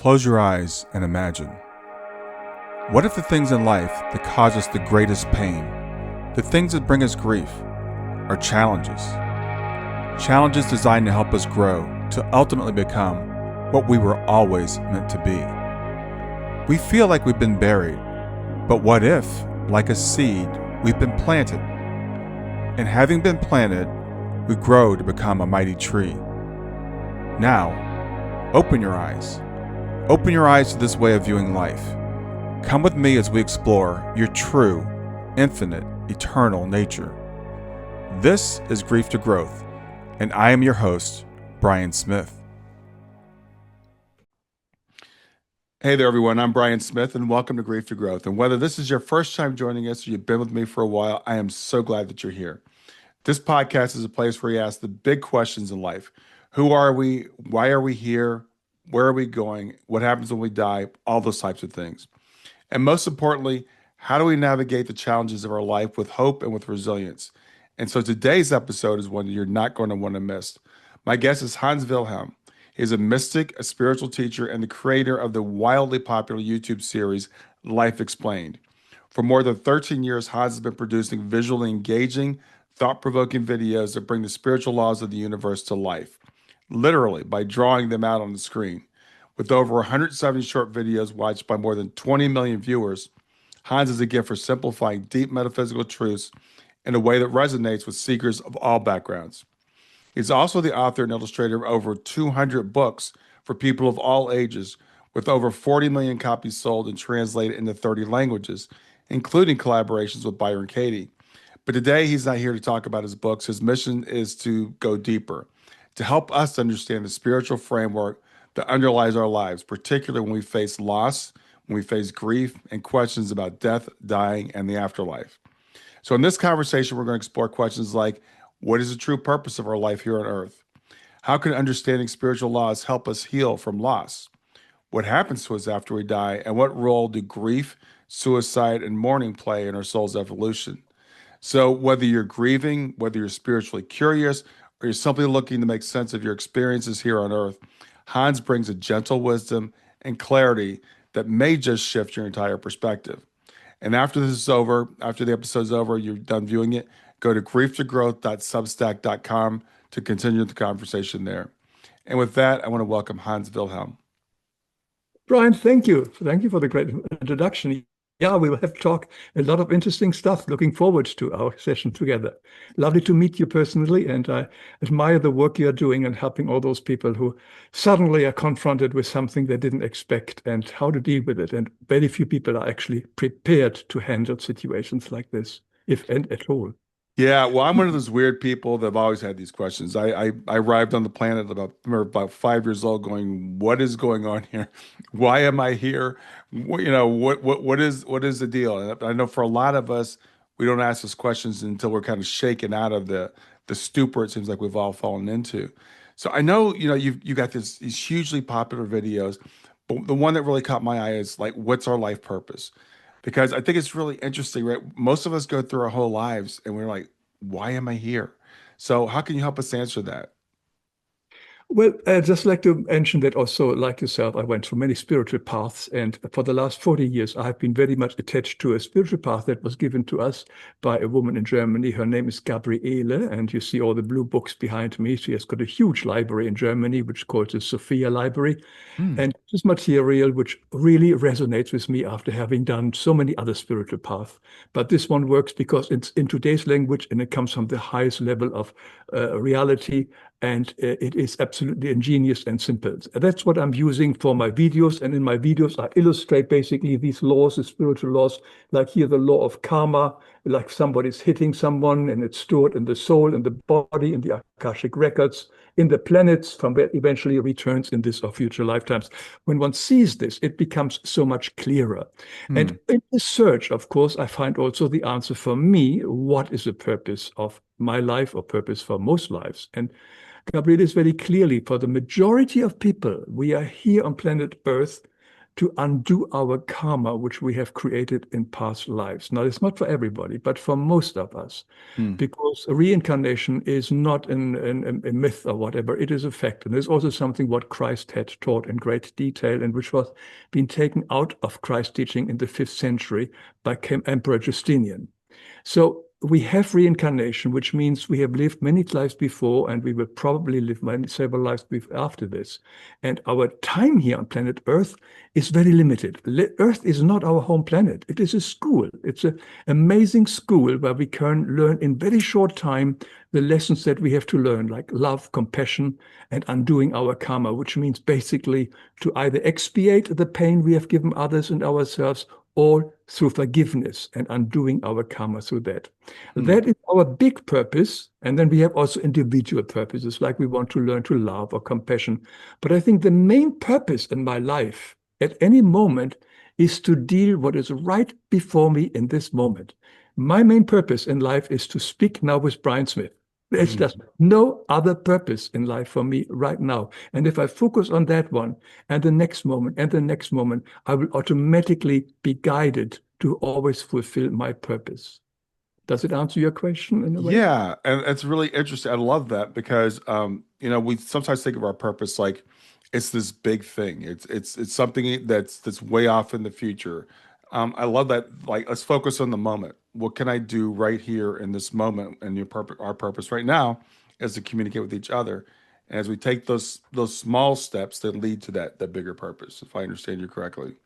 Close your eyes and imagine. What if the things in life that cause us the greatest pain, the things that bring us grief, are challenges? Challenges designed to help us grow, to ultimately become what we were always meant to be. We feel like we've been buried, but what if, like a seed, we've been planted? And having been planted, we grow to become a mighty tree. Now, open your eyes. Open your eyes to this way of viewing life. Come with me as we explore your true, infinite, eternal nature. This is Grief to Growth, and I am your host, Brian Smith. Hey there, everyone. I'm Brian Smith, and welcome to Grief to Growth. And whether this is your first time joining us or you've been with me for a while, I am so glad that you're here. This podcast is a place where you ask the big questions in life. Who are we? Why are we here? Where are we going? What happens when we die? All those types of things. And most importantly, how do we navigate the challenges of our life with hope and with resilience? And so today's episode is one you're not going to want to miss. My guest is Hans Wilhelm. He's a mystic, a spiritual teacher, and the creator of the wildly popular YouTube series, Life Explained. For more than 13 years, Hans has been producing visually engaging, thought-provoking videos that bring the spiritual laws of the universe to life, literally by drawing them out on the screen. With over 170 short videos watched by more than 20 million viewers, Hans is a gift for simplifying deep metaphysical truths in a way that resonates with seekers of all backgrounds. He's also the author and illustrator of over 200 books for people of all ages, with over 40 million copies sold and translated into 30 languages, including collaborations with Byron Katie. But today, he's not here to talk about his books. His mission is to go deeper, to help us understand the spiritual framework that underlies our lives, particularly when we face loss, when we face grief, and questions about death, dying, and the afterlife. So in this conversation, we're going to explore questions like, what is the true purpose of our life here on earth? How can understanding spiritual laws help us heal from loss? What happens to us after we die? And what role do grief, suicide, and mourning play in our soul's evolution? So whether you're grieving, whether you're spiritually curious, or you're simply looking to make sense of your experiences here on earth, Hans brings a gentle wisdom and clarity that may just shift your entire perspective. And after this is over, after the episode's over, you're done viewing it, go to grieftogrowth.substack.com to continue the conversation there. And with that, I want to welcome Hans Wilhelm. Brian, thank you. Thank you for the great introduction. Yeah, we will have talk a lot of interesting stuff. Looking forward to our session together. Lovely to meet you personally, and I admire the work you're doing and helping all those people who suddenly are confronted with something they didn't expect and how to deal with it. And very few people are actually prepared to handle situations like this, if and at all. Yeah, well, I'm one of those weird people that have always had these questions. I arrived on the planet about 5 years old, going, "What is going on here? Why am I here? What is the deal?" And I know for a lot of us, we don't ask those questions until we're kind of shaken out of the stupor it seems like we've all fallen into. So I know you got these hugely popular videos, but the one that really caught my eye is like, what's our life purpose? Because I think it's really interesting, right? Most of us go through our whole lives and we're like, why am I here? So how can you help us answer that? Well, I'd just like to mention that also, like yourself, I went through many spiritual paths. And for the last 40 years, I have been very much attached to a spiritual path that was given to us by a woman in Germany. Her name is Gabriele, and you see all the blue books behind me. She has got a huge library in Germany, which is called the Sophia Library. And this material, which really resonates with me after having done so many other spiritual paths. But this one works because it's in today's language, and it comes from the highest level of reality. And it is absolutely ingenious and simple. That's what I'm using for my videos. And in my videos, I illustrate basically these laws, the spiritual laws, like here, the law of karma, like somebody's hitting someone and it's stored in the soul, in the body, in the Akashic records, in the planets, from where it eventually returns in this or future lifetimes. When one sees this, it becomes so much clearer. And in this search, of course, I find also the answer for me, what is the purpose of my life or purpose for most lives? And Gabriel is very clearly, for the majority of people, we are here on planet Earth to undo our karma, which we have created in past lives. Now, it's not for everybody, but for most of us, Mm, because reincarnation is not a myth or whatever. It is a fact. And there's also something what Christ had taught in great detail and which was being taken out of Christ's teaching in the 5th century by Emperor Justinian. So we have reincarnation, which means we have lived many lives before, and we will probably live several lives after this. And our time here on planet Earth is very limited. Earth is not our home planet. It is a school. It's an amazing school where we can learn in very short time the lessons that we have to learn, like love, compassion, and undoing our karma, which means basically to either expiate the pain we have given others and ourselves, or through forgiveness and undoing our karma through that. mm, That is our big purpose. And then we have also individual purposes, like we want to learn to love or compassion. But I think the main purpose in my life at any moment is to deal what is right before me in this moment. My main purpose in life is to speak now with Brian Smith. There's mm, just no other purpose in life for me right now. And if I focus on that one and the next moment and the next moment, I will automatically be guided to always fulfill my purpose. Does it answer your question in a way? Yeah, and it's really interesting. I love that because we sometimes think of our purpose like it's this big thing. It's something that's way off in the future. I love that. Like, let's focus on the moment. What can I do right here in this moment? And our purpose right now is to communicate with each other. And as we take those small steps that lead to that bigger purpose, if I understand you correctly.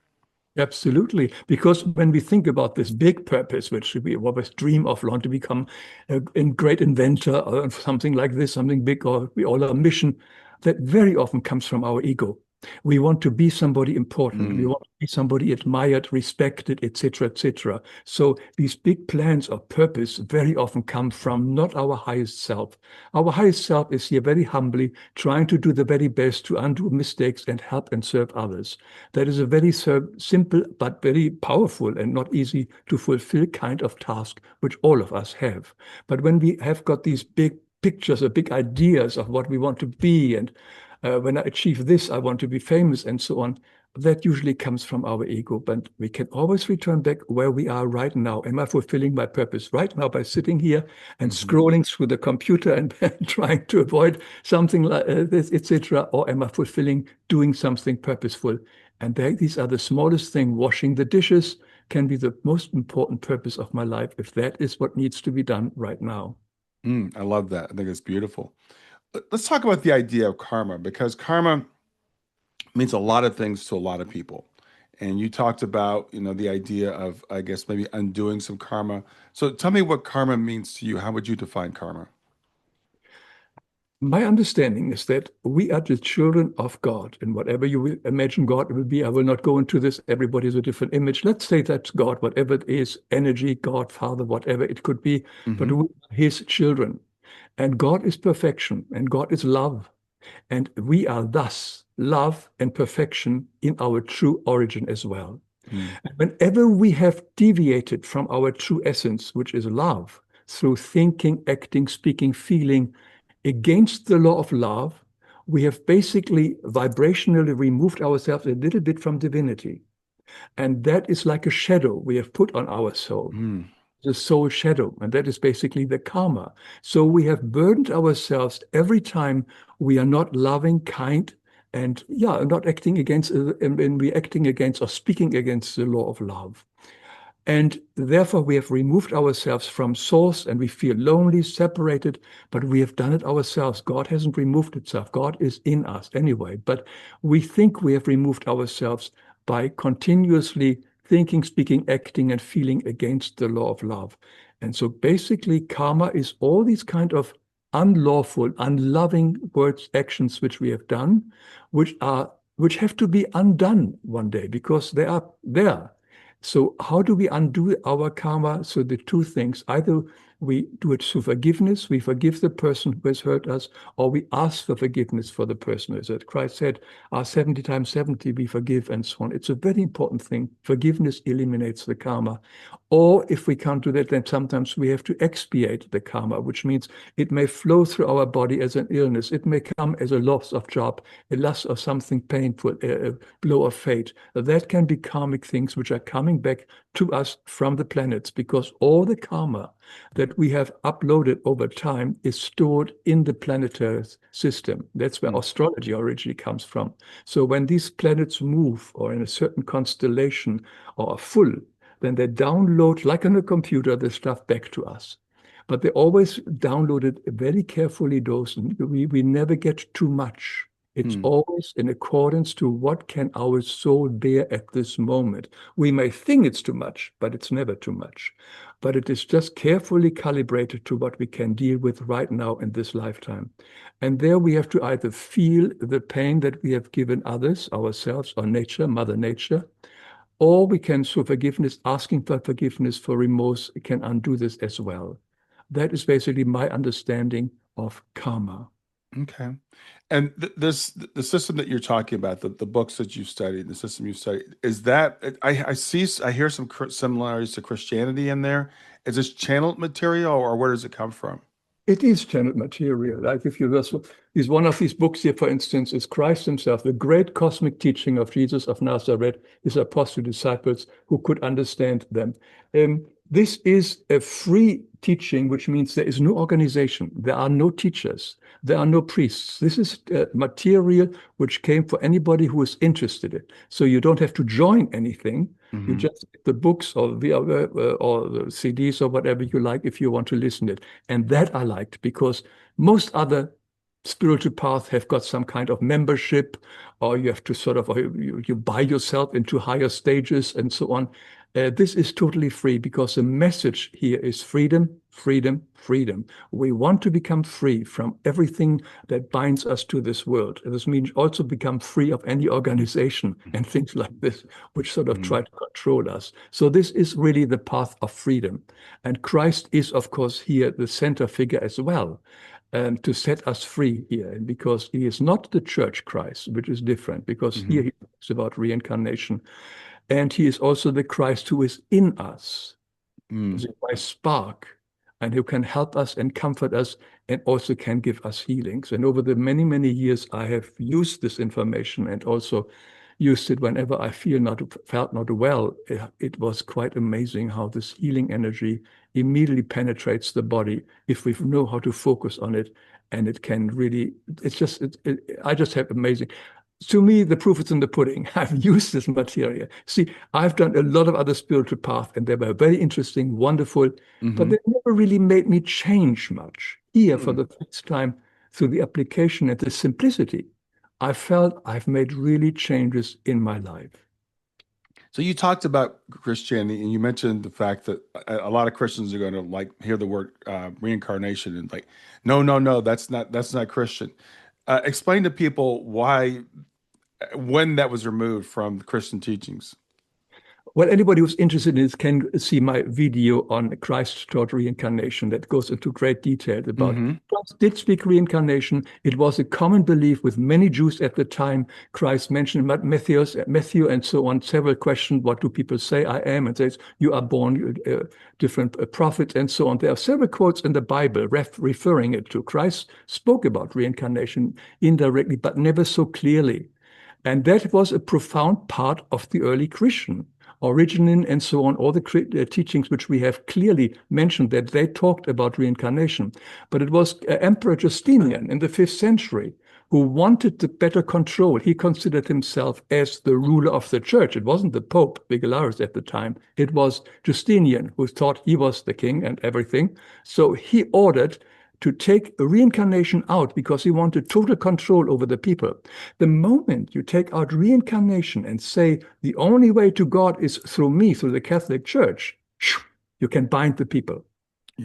Absolutely. Because when we think about this big purpose, which we always dream of, want to become a great inventor or something like this, something big, or we all have a mission, that very often comes from our ego. We want to be somebody important. We Mm, want to be somebody admired, respected, etc., etc. So these big plans of purpose very often come from not our highest self. Our highest self is here very humbly trying to do the very best to undo mistakes and help and serve others. That is a very simple but very powerful and not easy to fulfill kind of task, which all of us have. But when we have got these big pictures or big ideas of what we want to be, and when I achieve this, I want to be famous, and so on, that usually comes from our ego. But we can always return back where we are right now. Am I fulfilling my purpose right now by sitting here and mhm. scrolling through the computer and trying to avoid something like this, etc.? Or am I fulfilling doing something purposeful? And these are the smallest thing. Washing the dishes can be the most important purpose of my life if that is what needs to be done right now. I love that. I think it's beautiful. Let's talk about the idea of karma because karma means a lot of things to a lot of people. And you talked about, the idea of, I guess, maybe undoing some karma. So tell me what karma means to you. How would you define karma? My understanding is that we are the children of God, and whatever you will imagine God will be, I will not go into this. Everybody has a different image. Let's say that's God, whatever it is, energy, God, Father, whatever it could be, but Hmm. we are His children. And God is perfection, and God is love. And we are thus love and perfection in our true origin as well. Mm, And whenever we have deviated from our true essence, which is love, through thinking, acting, speaking, feeling, against the law of love, we have basically vibrationally removed ourselves a little bit from divinity. And that is like a shadow we have put on our soul, mm, the soul shadow. And that is basically the karma. So we have burdened ourselves every time we are not loving, kind, and yeah, not acting against, and we acting against or speaking against the law of love. And therefore, we have removed ourselves from source and we feel lonely, separated, but we have done it ourselves. God hasn't removed itself. God is in us anyway. But we think we have removed ourselves by continuously thinking, speaking, acting, and feeling against the law of love. And so basically, karma is all these kind of unlawful, unloving words, actions which we have done, which have to be undone one day because they are there. So how do we undo our karma? So the two things, either we do it through forgiveness, we forgive the person who has hurt us, or we ask for forgiveness for the person who has hurt. Christ said, our 70 times 70 we forgive and so on. It's a very important thing. Forgiveness eliminates the karma. Or if we can't do that, then sometimes we have to expiate the karma, which means it may flow through our body as an illness. It may come as a loss of job, a loss of something painful, a blow of fate. That can be karmic things which are coming back to us from the planets, because all the karma that we have uploaded over time is stored in the planetary system. That's where Mm. astrology originally comes from. So when these planets move or in a certain constellation or are full, then they download, like on a computer, the stuff back to us. But they always download it very carefully dosed. We never get too much. It's Mm. always in accordance to what can our soul bear at this moment. We may think it's too much, but it's never too much. But it is just carefully calibrated to what we can deal with right now in this lifetime. And there we have to either feel the pain that we have given others, ourselves, or nature, Mother Nature, or we can, through forgiveness, asking for forgiveness, for remorse, can undo this as well. That is basically my understanding of karma. Okay. And the system that you're talking about, the books that you've studied, the system you've studied, is that I hear some similarities to Christianity in there. Is this channeled material, or where does it come from? It is channeled material. Like if you just, is one of these books here, for instance, is Christ himself, the great cosmic teaching of Jesus of Nazareth, his apostle disciples who could understand them. This is a free teaching, which means there is no organization. There are no teachers. There are no priests. This is material which came for anybody who is interested in it. So you don't have to join anything. You Hmm. just get the books or the CDs or whatever you like if you want to listen to it. And that I liked, because most other spiritual paths have got some kind of membership, or you have to sort of, or you buy yourself into higher stages and so on. This is totally free, because the message here is freedom, freedom, freedom. We want to become free from everything that binds us to this world. And this means also become free of any organization and things like this, which sort of Hmm. try to control us. So this is really the path of freedom. And Christ is, of course, here the center figure as well, to set us free here. And because he is not the church Christ, which is different, because here Hmm. he talks about reincarnation. And he is also the Christ who is in us, Mm. the by spark, and who can help us and comfort us and also can give us healings. And over the many, many years, I have used this information and also used it whenever I felt not well. It was quite amazing how this healing energy immediately penetrates the body if we know how to focus on it. And it can really, I just have amazing. To me, the proof is in the pudding. I've used this material. See, I've done a lot of other spiritual paths, and they were very interesting, wonderful, but Hmm. they never really made me change much. Here, for Mm. the first time, through the application and the simplicity, I felt I've made really changes in my life. So you talked about Christianity, and you mentioned the fact that a lot of Christians are going to like hear the word reincarnation and like, no, no, no, that's not Christian. Explain to people why when that was removed from the Christian teachings. Well, anybody who's interested in this can see my video on Christ taught reincarnation that goes into great detail about Hmm. Christ did speak reincarnation. It was a common belief with many Jews at the time. Christ mentioned Matthew and so on, several questions. What do people say I am? And says, you are born different prophets and so on. There are several quotes in the Bible referring it to. Christ spoke about reincarnation indirectly, but never so clearly. And that was a profound part of the early Christian origin and so on, all the teachings which we have clearly mentioned that they talked about reincarnation. But it was Emperor Justinian in the 5th century who wanted the better control. He considered himself as the ruler of the church. It wasn't the Pope, Vigalaris at the time. It was Justinian who thought he was the king and everything. So he ordered to take reincarnation out because he wanted total control over the people. The moment you take out reincarnation and say the only way to God is through me, through the Catholic Church, you can bind the people.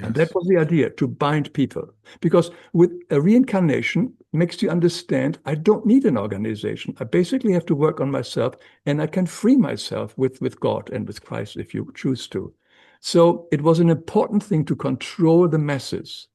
And that Yes. was the idea, to bind people. Because with a reincarnation makes you understand I don't need an organization. I basically have to work on myself and I can free myself with God and with Christ if you choose to. So it was an important thing to control the masses.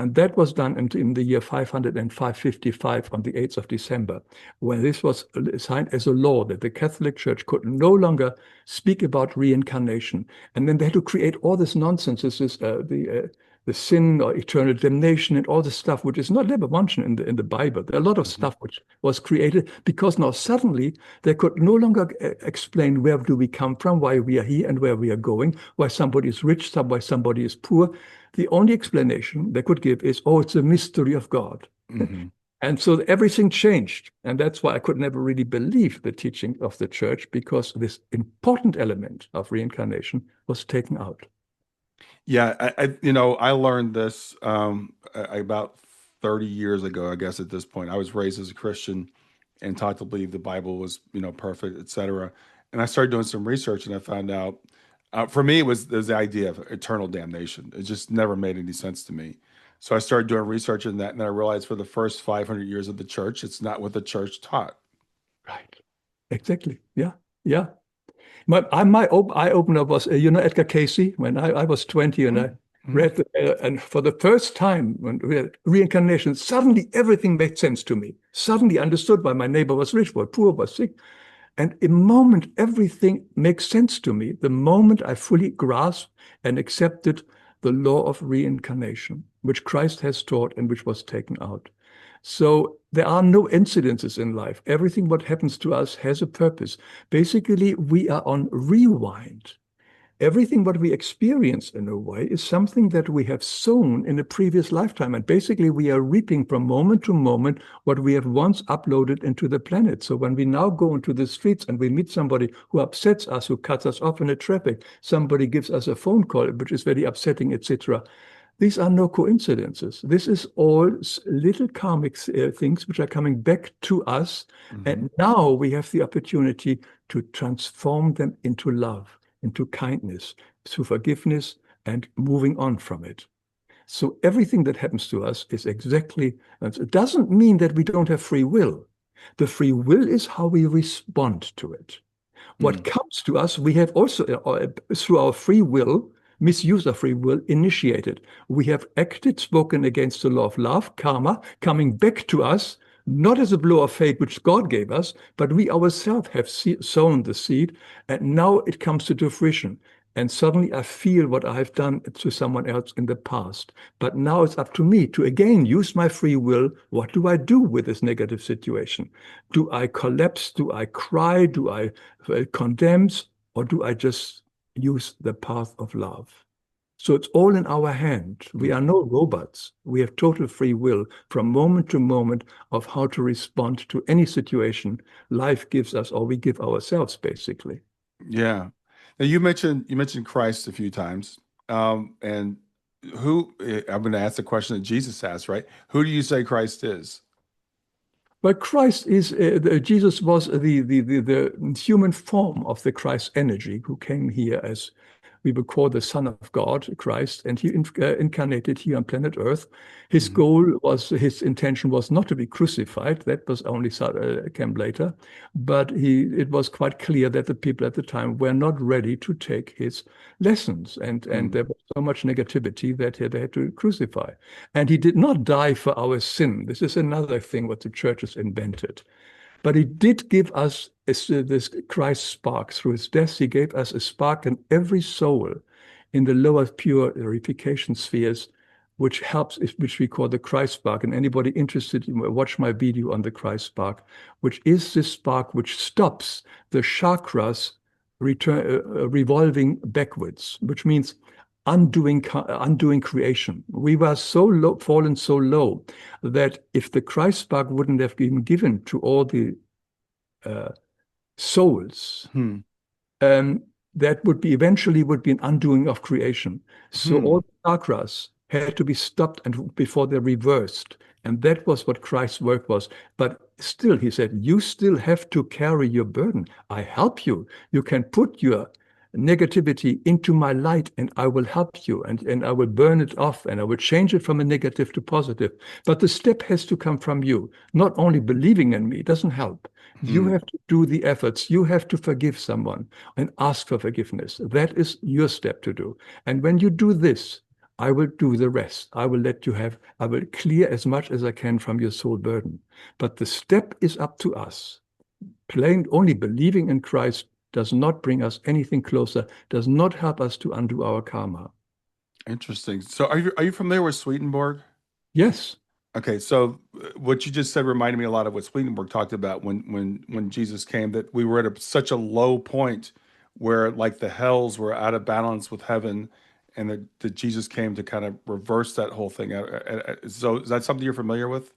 And that was done in the year 500 and 555 on the 8th of December, when this was signed as a law that the Catholic Church could no longer speak about reincarnation. And then they had to create all this nonsense. This is the sin or eternal damnation and all this stuff, which is not never mentioned in the Bible. There are a lot of stuff which was created because now suddenly they could no longer explain where do we come from, why we are here and where we are going, why somebody is rich, why somebody is poor. The only explanation they could give is, oh, it's a mystery of God. Mm-hmm. And so everything changed. And that's why I could never really believe the teaching of the church, because this important element of reincarnation was taken out. Yeah, I learned this about 30 years ago, I guess at this point. I was raised as a Christian and taught to believe the Bible was, perfect, etc. And I started doing some research and I found out, for me, there's the idea of eternal damnation. It just never made any sense to me. So I started doing research in that, and then I realized for the first 500 years of the church, it's not what the church taught. Right. Exactly. Yeah. Yeah. My eye-opener was, Edgar Casey, when I was 20 and I Mm-hmm. read, and for the first time, when we had reincarnation, suddenly everything made sense to me. Suddenly I understood why my neighbor was rich, was poor, was sick. And in a moment, everything makes sense to me. The moment I fully grasped and accepted the law of reincarnation, which Christ has taught and which was taken out. So there are no incidences in life. Everything what happens to us has a purpose. Basically, we are on rewind. Everything what we experience in a way is something that we have sown in a previous lifetime. And basically, we are reaping from moment to moment what we have once uploaded into the planet. So when we now go into the streets and we meet somebody who upsets us, who cuts us off in the traffic, somebody gives us a phone call, which is very upsetting, etc. These are no coincidences. This is all little karmic things which are coming back to us. Mm-hmm. And now we have the opportunity to transform them into love, into kindness, to forgiveness, and moving on from it. So everything that happens to us is exactly, it doesn't mean that we don't have free will. The free will is how we respond to it. What comes to us, we have also, through our free will, misuse of free will, initiated. We have acted, spoken against the law of love, karma, coming back to us, not as a blow of fate which God gave us, but we ourselves have sown the seed, and now it comes to fruition. And suddenly I feel what I have done to someone else in the past. But now it's up to me to again use my free will. What do I do with this negative situation? Do I collapse? Do I cry? Do I condemn? Or do I just use the path of love? So it's all in our hand. We are no robots. We have total free will from moment to moment of how to respond to any situation life gives us, or we give ourselves, basically. Yeah. Now you mentioned Christ a few times, and I'm going to ask the question that Jesus asked, right? Who do you say Christ is? But Christ is, Jesus was the human form of the Christ energy who came here as we would call the Son of God, Christ, and he incarnated here on planet Earth. His his intention was not to be crucified. That was only came later. But it was quite clear that the people at the time were not ready to take his lessons. And there was so much negativity that they had to crucify. And he did not die for our sin. This is another thing what the church has invented. But he did give us this Christ spark. Through his death, he gave us a spark in every soul in the lower purification spheres, which helps, which we call the Christ spark. And anybody interested, watch my video on the Christ spark, which is this spark which stops the chakras revolving backwards, which means undoing creation. We were so low, fallen so low, that if the Christ spark wouldn't have been given to all the souls, that would be eventually an undoing of creation. So all the chakras had to be stopped and before they're reversed. And that was what Christ's work was. But still, he said, you still have to carry your burden. I help you. You can put your negativity into my light and I will help you, and I will burn it off and I will change it from a negative to positive. But the step has to come from you. Not only believing in me doesn't help. You have to do the efforts. You have to forgive someone and ask for forgiveness. That is your step to do. And when you do this, I will do the rest. I will clear as much as I can from your soul burden. But the step is up to us. Plain only believing in Christ does not bring us anything closer, does not help us to undo our karma. Interesting. So are you familiar with Swedenborg? Yes, Okay, so what you just said reminded me a lot of what Swedenborg talked about when Jesus came, that we were at such a low point where like the hells were out of balance with heaven, and that Jesus came to kind of reverse that whole thing. So is that something you're familiar with?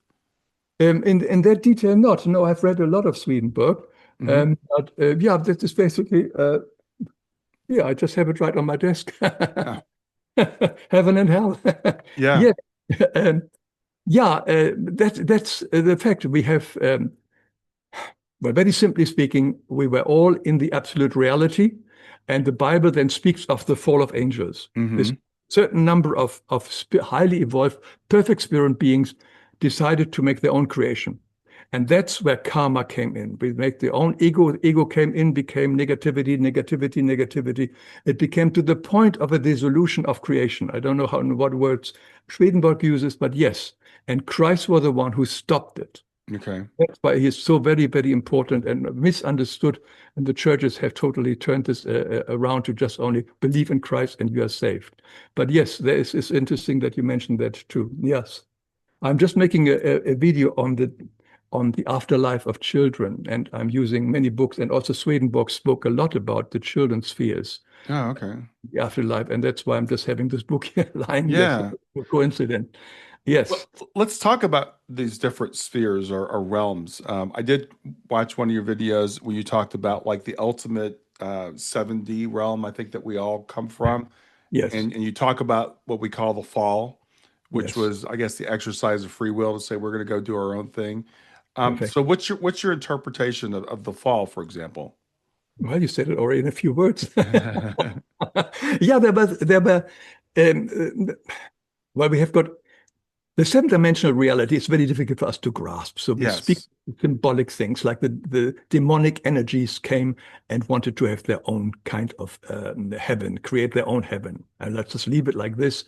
in that detail, not. No, I've read a lot of Swedenborg. Hmm. But yeah, that is basically, yeah, I just have it right on my desk. Yeah. Heaven and hell. Yeah. Yeah. Um, yeah, that's the fact. We have, well, very simply speaking, we were all in the absolute reality, and the Bible then speaks of the fall of angels. This Hmm. certain number of highly evolved, perfect spirit beings decided to make their own creation. And that's where karma came in. We make their own ego. Ego came in, became negativity, negativity, negativity. It became to the point of a dissolution of creation. I don't know how in what words Swedenborg uses, but yes. And Christ was the one who stopped it. Okay. That's why he is so very, very important and misunderstood. And the churches have totally turned this around to just only believe in Christ and you are saved. But yes, it's interesting that you mentioned that too. Yes. I'm just making a video on the afterlife of children, and I'm using many books, and also Swedenborg spoke a lot about the children's spheres, Oh, okay. the afterlife, and that's why I'm just having this book here lying here. So Yeah. no coincidence. Well, Yes, let's talk about these different spheres or realms. I did watch one of your videos where you talked about like the ultimate 7D realm, I think that we all come from. yes, And you talk about what we call the fall, which yes. was, I guess, the exercise of free will to say we're going to go do our own thing. Perfect. So what's your interpretation of the fall, for example? Well, you said it already in a few words. Yeah, there were well, we have got the seventh dimensional reality is very difficult for us to grasp. So we speak Yes. symbolic things like the demonic energies came and wanted to have their own kind of heaven, create their own heaven. And let's just leave it like this.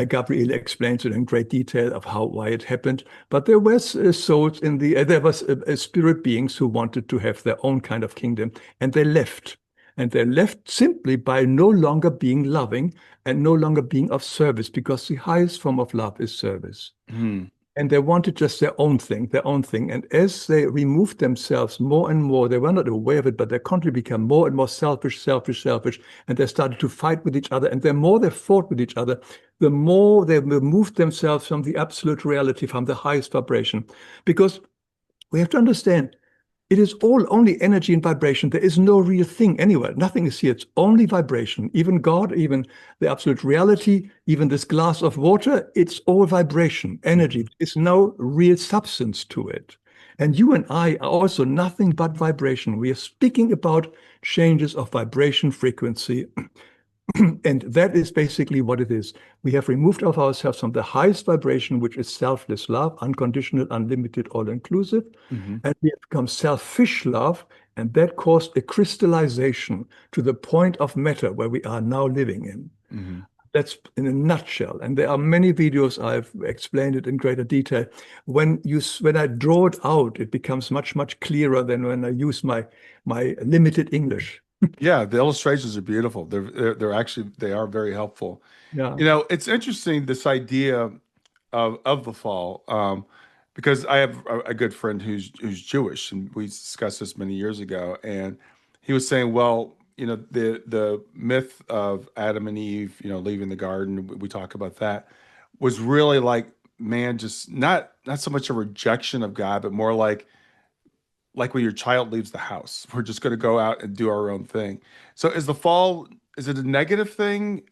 Gabriel explains it in great detail of why it happened. But there was souls in the there was spirit beings who wanted to have their own kind of kingdom, and they left. And they left simply by no longer being loving and no longer being of service, because the highest form of love is service. Hmm. And they wanted just their own thing, their own thing. And as they removed themselves more and more, they were not aware of it, but their country became more and more selfish, selfish, selfish. And they started to fight with each other. And the more they fought with each other, the more they removed themselves from the absolute reality, from the highest vibration. Because we have to understand, it is all only energy and vibration. There is no real thing anywhere. Nothing is here. It's only vibration. Even God, even the absolute reality, even this glass of water, it's all vibration, energy. Mhm. There is no real substance to it. And you and I are also nothing but vibration. We are speaking about changes of vibration frequency. And that is basically what it is. We have removed of ourselves from the highest vibration, which is selfless love, unconditional, unlimited, all-inclusive, Hmm. and we have become selfish love, and that caused a crystallization to the point of matter where we are now living in. Hmm. That's in a nutshell. And there are many videos I've explained it in greater detail. When I draw it out, it becomes much, much clearer than when I use my limited English. Yeah, the illustrations are beautiful. They're actually they are very helpful. Yeah. It's interesting this idea of the fall, because I have a good friend who's Jewish, and we discussed this many years ago, and he was saying, well, the myth of Adam and Eve, leaving the garden, we talk about that, was really like man just not so much a rejection of God, but more like when your child leaves the house. We're just going to go out and do our own thing. So is the fall, is it a negative thing,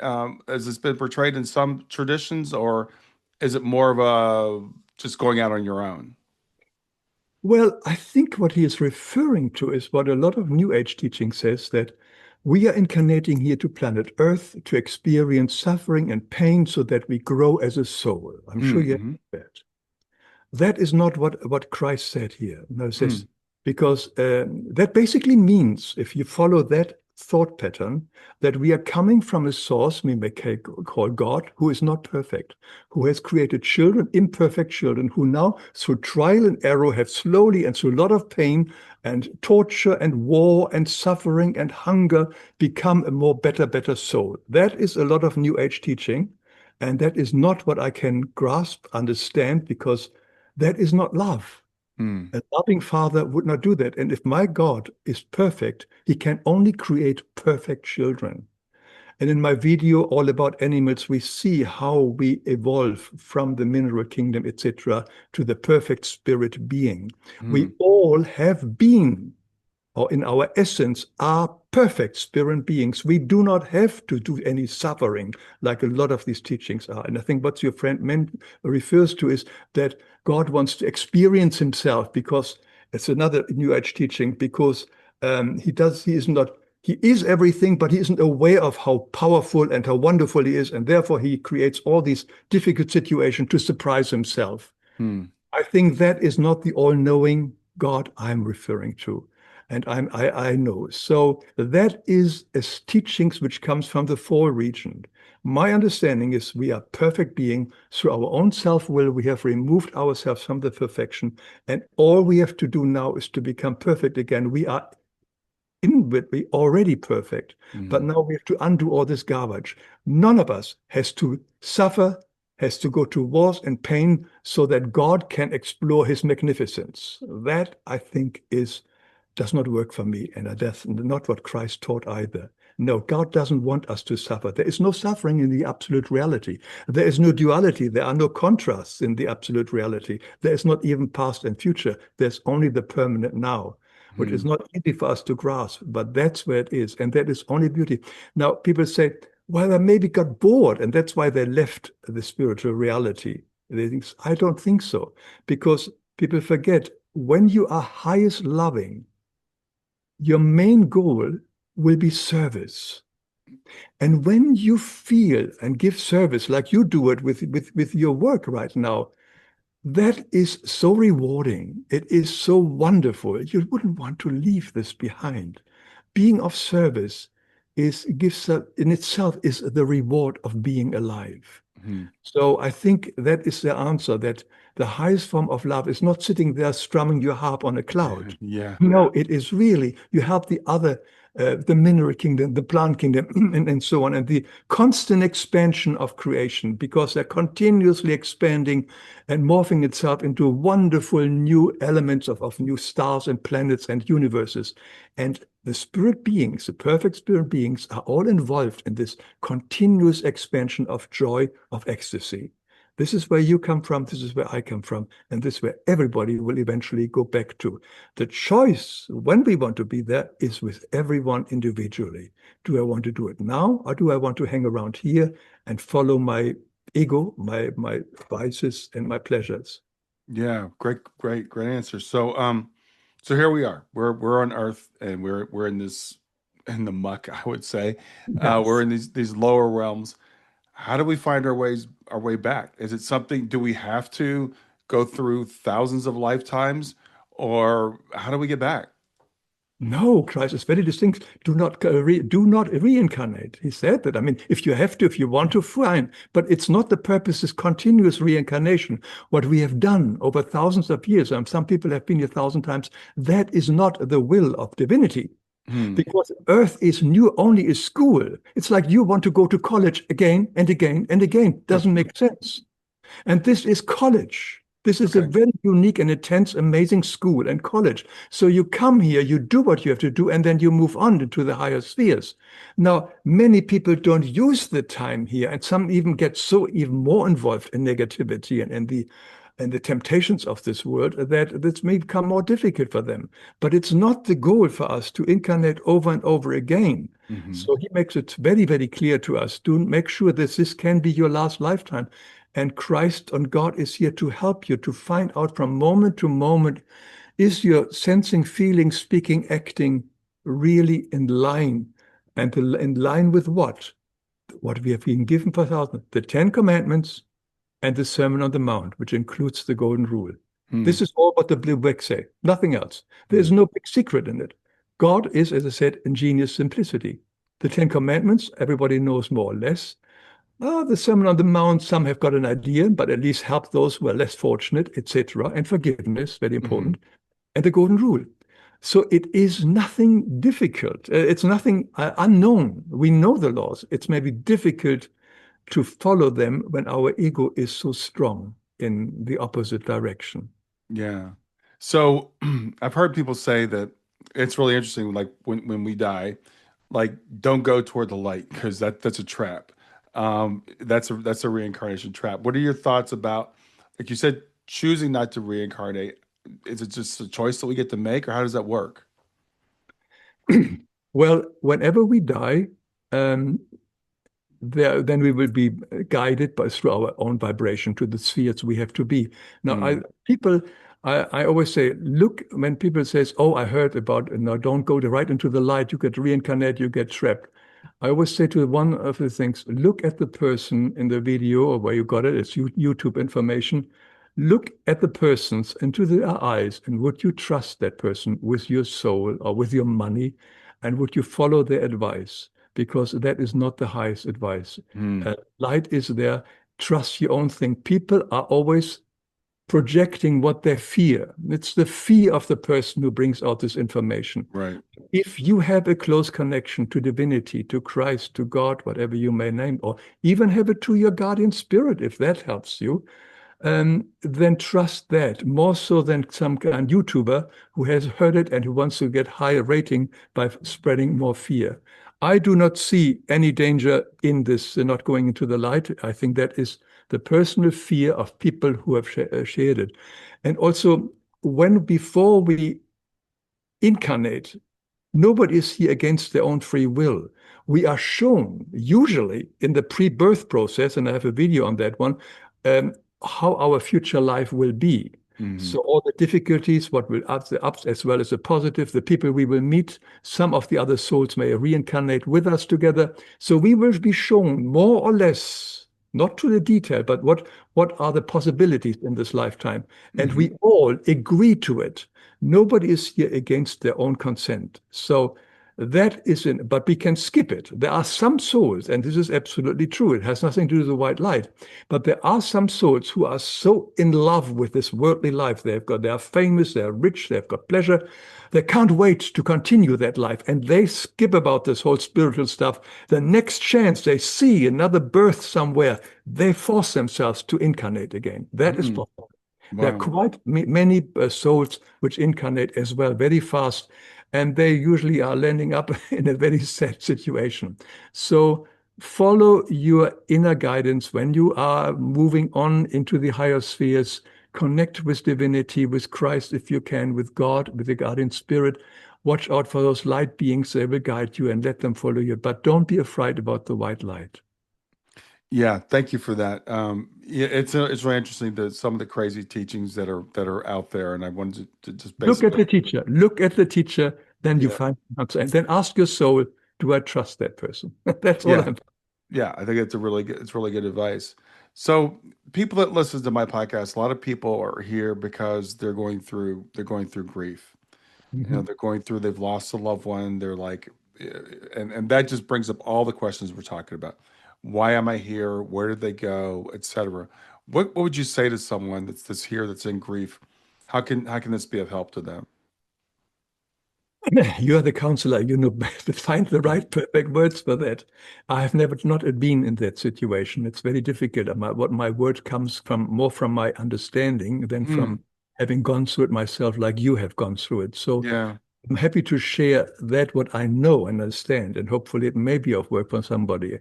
as it's been portrayed in some traditions, or is it more of a just going out on your own? Well, I think what he is referring to is what a lot of New Age teaching says, that we are incarnating here to planet Earth to experience suffering and pain so that we grow as a soul. I'm sure you have Mm-hmm. that. That is not what Christ said here. No, it says, because that basically means, if you follow that thought pattern that we are coming from a source we may call God, who is not perfect, who has created children, imperfect children, who now, through trial and error, have slowly and through a lot of pain and torture and war and suffering and hunger become a more better soul. That is a lot of New Age teaching, and that is not what I can grasp, understand, because that is not love. Hmm. A loving father would not do that. And if my God is perfect, he can only create perfect children. And in my video all about animals, we see how we evolve from the mineral kingdom, etc., to the perfect spirit being. Hmm. We all have been, or in our essence, are perfect spirit beings. We do not have to do any suffering like a lot of these teachings are. And I think what your friend refers to is that God wants to experience himself, because it's another New Age teaching, because he is everything, but he isn't aware of how powerful and how wonderful he is. And therefore he creates all these difficult situations to surprise himself. Hmm. I think that is not the all-knowing God I'm referring to. And I know. So that is teachings which comes from the fall region. My understanding is we are perfect being. Through our own self-will, we have removed ourselves from the perfection. And all we have to do now is to become perfect again. We are inwardly already perfect. But Hmm. now we have to undo all this garbage. None of us has to suffer, has to go to wars and pain so that God can explore his magnificence. That, I think, does not work for me, and that's not what Christ taught either. No, God doesn't want us to suffer. There is no suffering in the absolute reality. There is no duality. There are no contrasts in the absolute reality. There is not even past and future. There's only the permanent now, which is Hmm. not easy for us to grasp, but that's where it is. And that is only beauty. Now, people say, well, they maybe got bored, and that's why they left the spiritual reality. They think, I don't think so, because people forget when you are highest loving, your main goal will be service. And when you feel and give service like you do it with your work right now, that is so rewarding. It is so wonderful. You wouldn't want to leave this behind. Being of service in itself is the reward of being alive. Hmm. So I think that is the answer, that the highest form of love is not sitting there strumming your harp on a cloud. Yeah. No, it is really, you help the other, the mineral kingdom, the plant kingdom, and so on, and the constant expansion of creation, because they're continuously expanding and morphing itself into wonderful new elements of new stars and planets and universes. And the spirit beings, the perfect spirit beings, are all involved in this continuous expansion of joy, of ecstasy. This is where you come from, this is where I come from, and this is where everybody will eventually go back to. The choice, when we want to be there, is with everyone individually. Do I want to do it now, or do I want to hang around here and follow my ego, my vices, and my pleasures? Yeah. Great answer. So here we are. We're on Earth, and we're in this in the muck, I would say. We're Yes. in these lower realms. How do we find our way back? Is it something, do we have to go through thousands of lifetimes, or how do we get back? No, Christ is very distinct. Do not reincarnate. He said that. I mean, if you have to, if you want to, fine. But it's not the purpose. Is continuous reincarnation. What we have done over thousands of years, and some people have been here 1,000 times. That is not the will of divinity, Hmm. because Earth is new only a school. It's like you want to go to college again and again and again. Doesn't make sense. And this is college. This is a Okay. very unique and intense, amazing school and college. So you come here, you do what you have to do, and then you move on to the higher spheres. Now, many people don't use the time here, and some even get so even more involved in negativity and the temptations of this world that this may become more difficult for them. But it's not the goal for us to incarnate over and over again. Hmm. So he makes it very, very clear to us to make sure that this can be your last lifetime. And Christ and God is here to help you to find out from moment to moment, is your sensing, feeling, speaking, acting really in line? And in line with what? What we have been given for thousands. The Ten Commandments and the Sermon on the Mount, which includes the Golden Rule. Hmm. This is all what the Blue Book say, nothing else. There's Hmm. no big secret in it. God is, as I said, ingenious simplicity. The Ten Commandments, everybody knows more or less. The Sermon on the Mount, some have got an idea, but at least help those who are less fortunate, etc. And forgiveness, very Hmm. important. And the Golden Rule. So it is nothing difficult. It's nothing unknown. We know the laws. It's maybe difficult to follow them when our ego is so strong in the opposite direction. Yeah. So I've heard people say that it's really interesting, like when we die, like don't go toward the light because that's a trap. That's a reincarnation trap. What are your thoughts about, like you said, choosing not to reincarnate? Is it just a choice that we get to make, or how does that work? Well, whenever we die, um, then we will be guided by through our own vibration to the spheres we have to be. Now, Mm, I always say, look, when people says, "Oh, I heard about," no, don't go right into the light. You get reincarnate, you get trapped. I always say to one of the things, look at the person in the video or where you got it. It's YouTube information. Look at the persons into their eyes, and would you trust that person with your soul or with your money, and would you follow their advice? Because that is not the highest advice. mm, Light is there. Trust your own thing. People are always projecting what they fear. It's the fear of the person who brings out this information. right. If you have a close connection to divinity, to Christ, to God, whatever you may name, or even have it to your guardian spirit, if that helps you, then trust that more so than some kind YouTuber who has heard it and who wants to get higher rating by spreading more fear. I do not see any danger in this not going into the light. I think that is the personal fear of people who have shared it. And also, when before we incarnate, nobody is here against their own free will. We are shown, usually in the pre-birth process, and I have a video on that one, um, how our future life will be. Hmm. So all the difficulties, what will up the ups as well as the positive, the people we will meet, some of the other souls may reincarnate with us together. So we will be shown more or less, not to the detail, but what are the possibilities in this lifetime. And Hmm. we all agree to it. Nobody is here against their own consent. So that is in, but we can skip it. There are some souls, and this is absolutely true. It has nothing to do with the white light, but there are some souls who are so in love with this worldly life. They are famous, they're rich, they've got pleasure. They can't wait to continue that life, and they skip about this whole spiritual stuff. The next chance they see another birth somewhere, they force themselves to incarnate again. That is Mm. possible. There are Wow. quite many souls which incarnate as well very fast, and they usually are landing up in a very sad situation. So follow your inner guidance when you are moving on into the higher spheres. Connect with divinity, with Christ if you can, with God, with the guardian spirit. Watch out for those light beings. They will guide you and let them follow you. But don't be afraid about the white light. Yeah, thank you for that. Yeah, it's really interesting that some of the crazy teachings that are out there, and I wanted to just Look at basically, the teacher. Look at the teacher. Then you yeah, find the answer. And then ask your soul, do I trust that person? That's all yeah, I'm. yeah. I think it's really good advice. So people that listen to my podcast, a lot of people are here because they're going through grief. Mhm. They've lost a loved one. They're like, eh, and that just brings up all the questions we're talking about. Why am I here? Where did they go, etc. What would you say to someone that's here that's in grief? How can this be of help to them? You are the counselor. You know, find the right perfect words for that. I have never not been in that situation. It's very difficult. What my word comes from more from my understanding than Mm, from having gone through it myself, like you have gone through it. So yeah. I'm happy to share that what I know and understand, and hopefully it may be of work for somebody.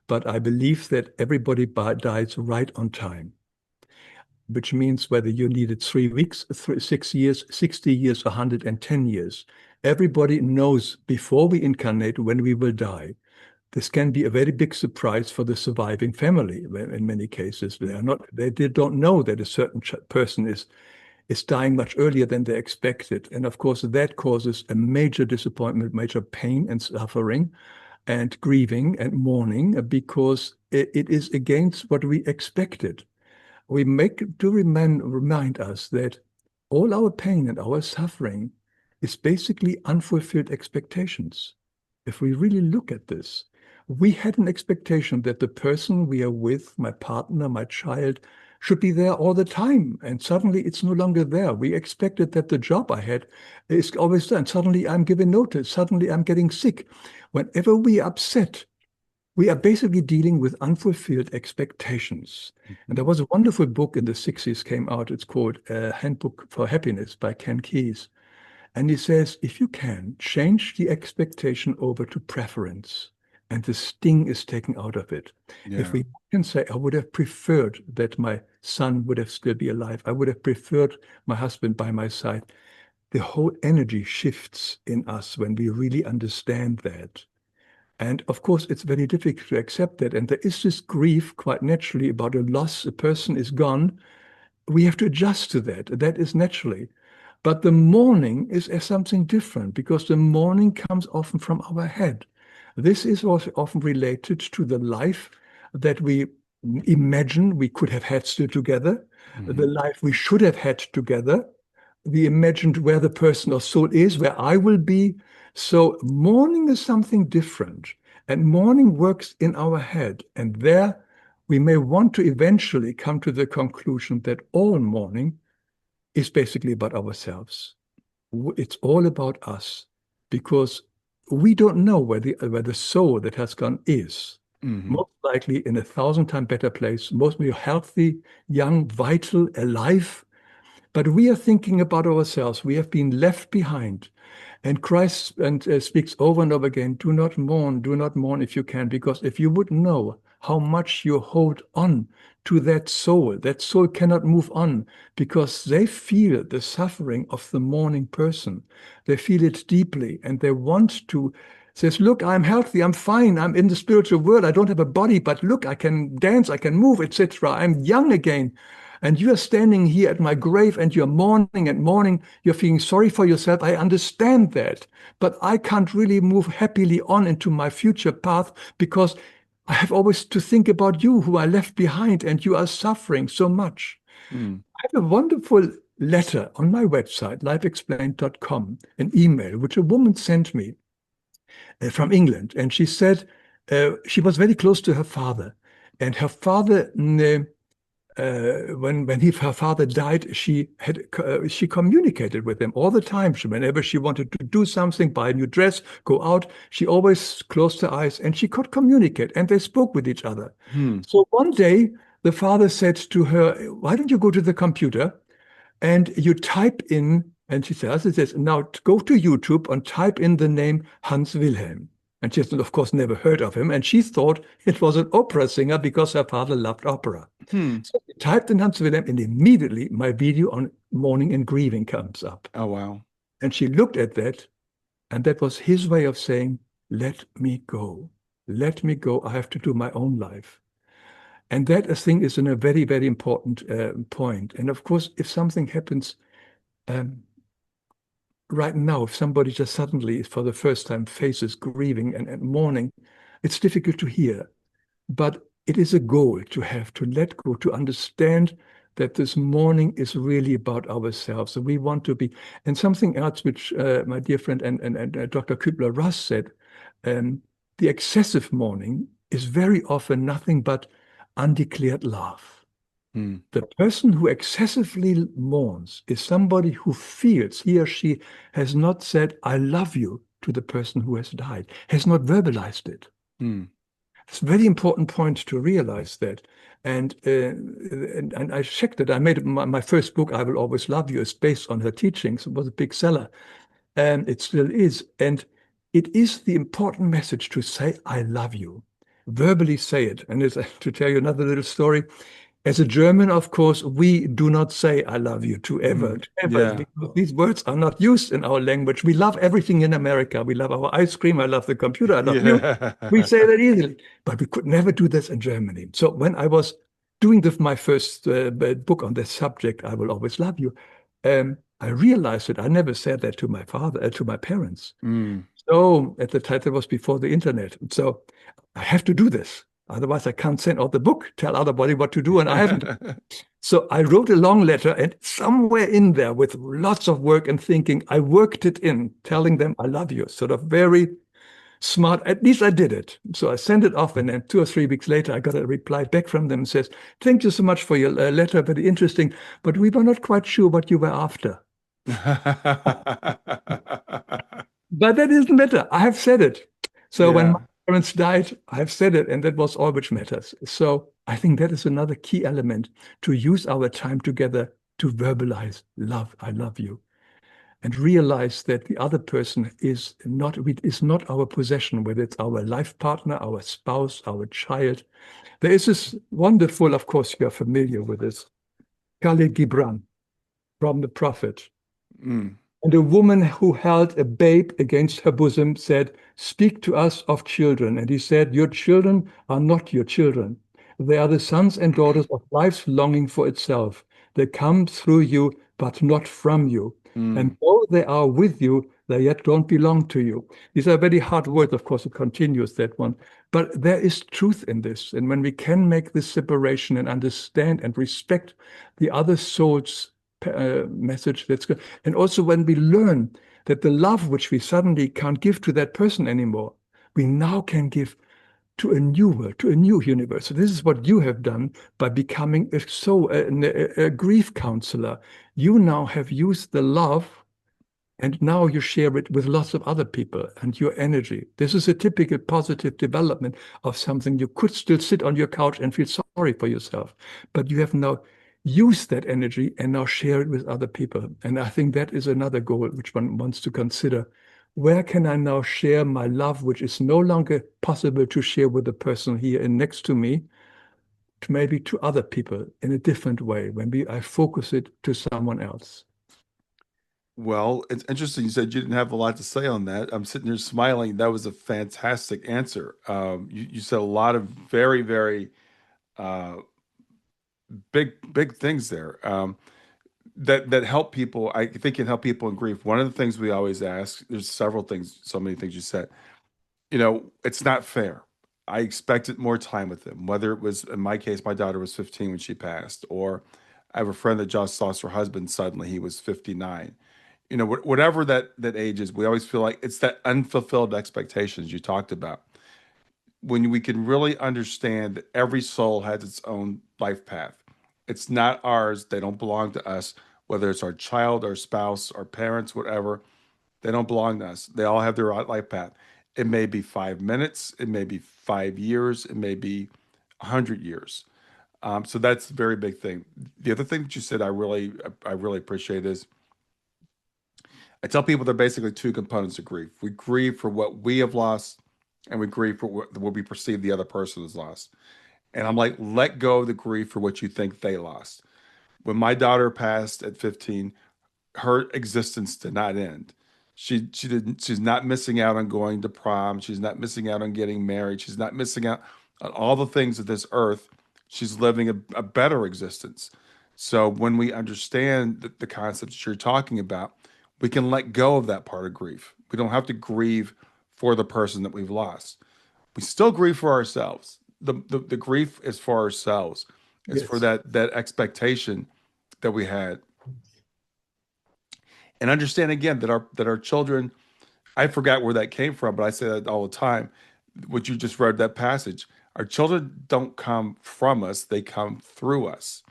But I believe that everybody dies right on time, which means whether you needed 3 weeks, 6 years, 60 years, 110 years. Everybody knows before we incarnate when we will die. This can be a very big surprise for the surviving family. In many cases, they don't know that a certain person is dying much earlier than they expected. And of course, that causes a major disappointment, major pain and suffering and grieving and mourning because it is against what we expected. We make to remind us that all our pain and our suffering is basically unfulfilled expectations. If we really look at this, we had an expectation that the person we are with, my partner, my child, should be there all the time. And suddenly it's no longer there. We expected that the job I had is always there. And suddenly I'm giving notice. Suddenly I'm getting sick. Whenever we are upset, we are basically dealing with unfulfilled expectations. And there was a wonderful book in the 60s came out. It's called Handbook for Happiness by Ken Keyes. And he says, if you can, change the expectation over to preference, and the sting is taken out of it. Yeah. If we can say, I would have preferred that my son would have still be alive. I would have preferred my husband by my side. The whole energy shifts in us when we really understand that. And of course, it's very difficult to accept that. And there is this grief quite naturally about a loss. A person is gone. We have to adjust to that. That is naturally. But the mourning is something different because the mourning comes often from our head. This is also often related to the life that we imagine we could have had still together, the life we should have had together. We imagined where the person or soul is, where I will be. So mourning is something different. And mourning works in our head. And there we may want to eventually come to the conclusion that all mourning is basically about ourselves. It's all about us because we don't know where the soul that has gone is. Most likely in 1,000 times better place, mostly healthy, young, vital, alive. But we are thinking about ourselves. We have been left behind. And Christ speaks over and over again, do not mourn if you can, because if you would know how much you hold on to that soul cannot move on because they feel the suffering of the mourning person. They feel it deeply and they want to says, look, I'm healthy, I'm fine, I'm in the spiritual world, I don't have a body, but look, I can dance, I can move, etc. I'm young again. And you are standing here at my grave and you're mourning and mourning. You're feeling sorry for yourself. I understand that. But I can't really move happily on into my future path because I have always to think about you who are left behind and you are suffering so much. I have a wonderful letter on my website, lifeexplained.com, an email which a woman sent me from England. And she said she was very close to her father. And her father when her father died, she communicated with him all the time. Whenever she wanted to do something, buy a new dress, go out, she always closed her eyes and she could communicate. And they spoke with each other. So one day, the father said to her, "Why don't you go to the computer and you type in?" And she says, "Now go to YouTube and type in the name Hans Wilhelm." And she had, of course, never heard of him. And she thought it was an opera singer because her father loved opera. So she typed in Hans Wilhelm, and immediately my video on mourning and grieving comes up. Oh, wow. And she looked at that, and that was his way of saying, let me go. Let me go. I have to do my own life. And that, I think, is a very, very important point. And of course, if something happens right now, if somebody just suddenly, for the first time, faces grieving and mourning, it's difficult to hear. But it is a goal to have to let go, to understand that this mourning is really about ourselves. So we want to be, and something else which my dear friend and Dr. Kübler-Ross said, the excessive mourning is very often nothing but undeclared love. The person who excessively mourns is somebody who feels he or she has not said, I love you to the person who has died, has not verbalized it. It's a very important point to realize that. And I checked it. I made my first book, I Will Always Love You, is based on her teachings. It was a big seller. And it still is. And it is the important message to say, I love you. Verbally say it. And to tell you another little story, as a German, of course, we do not say "I love you" to ever, Yeah. because these words are not used in our language. We love everything in America. We love our ice cream. I love the computer. I love you. We say that easily, but we could never do this in Germany. So when I was doing my first book on this subject, "I Will Always Love You," I realized that I never said that to my father, to my parents. So at the time, that was before the internet. So I have to do this. Otherwise, I can't send out the book, tell everybody what to do, and I haven't. So I wrote a long letter, and somewhere in there, with lots of work and thinking, I worked it in, telling them I love you, sort of very smart. At least I did it. So I sent it off, and then 2 or 3 weeks later, I got a reply back from them and says, "Thank you so much for your letter, very interesting, but we were not quite sure what you were after." But that doesn't matter. I have said it. So when my Yeah. parents died, I have said it, and that was all which matters. So I think that is another key element, to use our time together to verbalize love. I love you. And realize that the other person is not our possession, whether it's our life partner, our spouse, our child. There is this wonderful, of course, you are familiar with this, Khalil Gibran from the Prophet. Mm. And a woman who held a babe against her bosom said, "Speak to us of children." And he said, "Your children are not your children. They are the sons and daughters of life's longing for itself. They come through you, but not from you. Mm. And though they are with you, they yet don't belong to you." These are very hard words, of course, it continues that one. But there is truth in this. And when we can make this separation and understand and respect the other soul's message, that's good. And also when we learn that the love which we suddenly can't give to that person anymore, we now can give to a new world, to a new universe. So this is what you have done by becoming a grief counselor. You now have used the love, and now you share it with lots of other people and your energy. This is a typical positive development of something. You could still sit on your couch and feel sorry for yourself, but you have now used that energy and now share it with other people. And I think that is another goal which one wants to consider. Where can I now share my love, which is no longer possible to share with the person here and next to me, to maybe to other people in a different way, when I focus it to someone else? Well, it's interesting. You said you didn't have a lot to say on that. I'm sitting here smiling. That was a fantastic answer. You said a lot of very, very uh, big things there, that help people. I think can help people in grief. One of the things we always ask, there's several things, so many things you said. It's not fair. I expected more time with them, whether it was, in my case, my daughter was 15 when she passed, or I have a friend that just lost her husband suddenly. He was 59. Whatever that age is, we always feel like it's that unfulfilled expectations you talked about. When we can really understand that every soul has its own life path, it's not ours. They don't belong to us, whether it's our child, our spouse, our parents, whatever. They don't belong to us. They all have their own life path. It may be 5 minutes, it may be 5 years, it may be 100 years. So that's a very big thing. The other thing that you said I really appreciate is, I tell people there are basically two components of grief. We grieve for what we have lost, and we grieve for what we perceive the other person has lost. And I'm like, let go of the grief for what you think they lost. When my daughter passed at 15, her existence did not end. She didn't. She's not missing out on going to prom. She's not missing out on getting married. She's not missing out on all the things of this earth. She's living a better existence. So when we understand the concepts that you're talking about, we can let go of that part of grief. We don't have to grieve for the person that we've lost. We still grieve for ourselves. The grief is for ourselves. It's for Yes. that expectation that we had, and understand again that our children. I forgot where that came from, but I say that all the time. What you just read, that passage. Our children don't come from us; they come through us.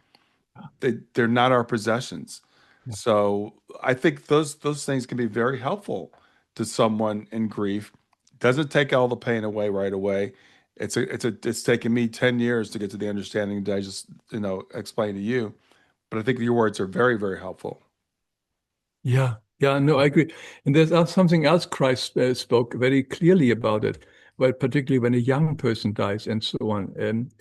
They're not our possessions. Yeah. So I think those things can be very helpful to someone in grief. Doesn't take all the pain away right away. It's taken me 10 years to get to the understanding that I just explained to you. But I think your words are very, very helpful. Yeah, yeah, no, I agree. And there's something else Christ spoke very clearly about it, well, particularly when a young person dies and so on. And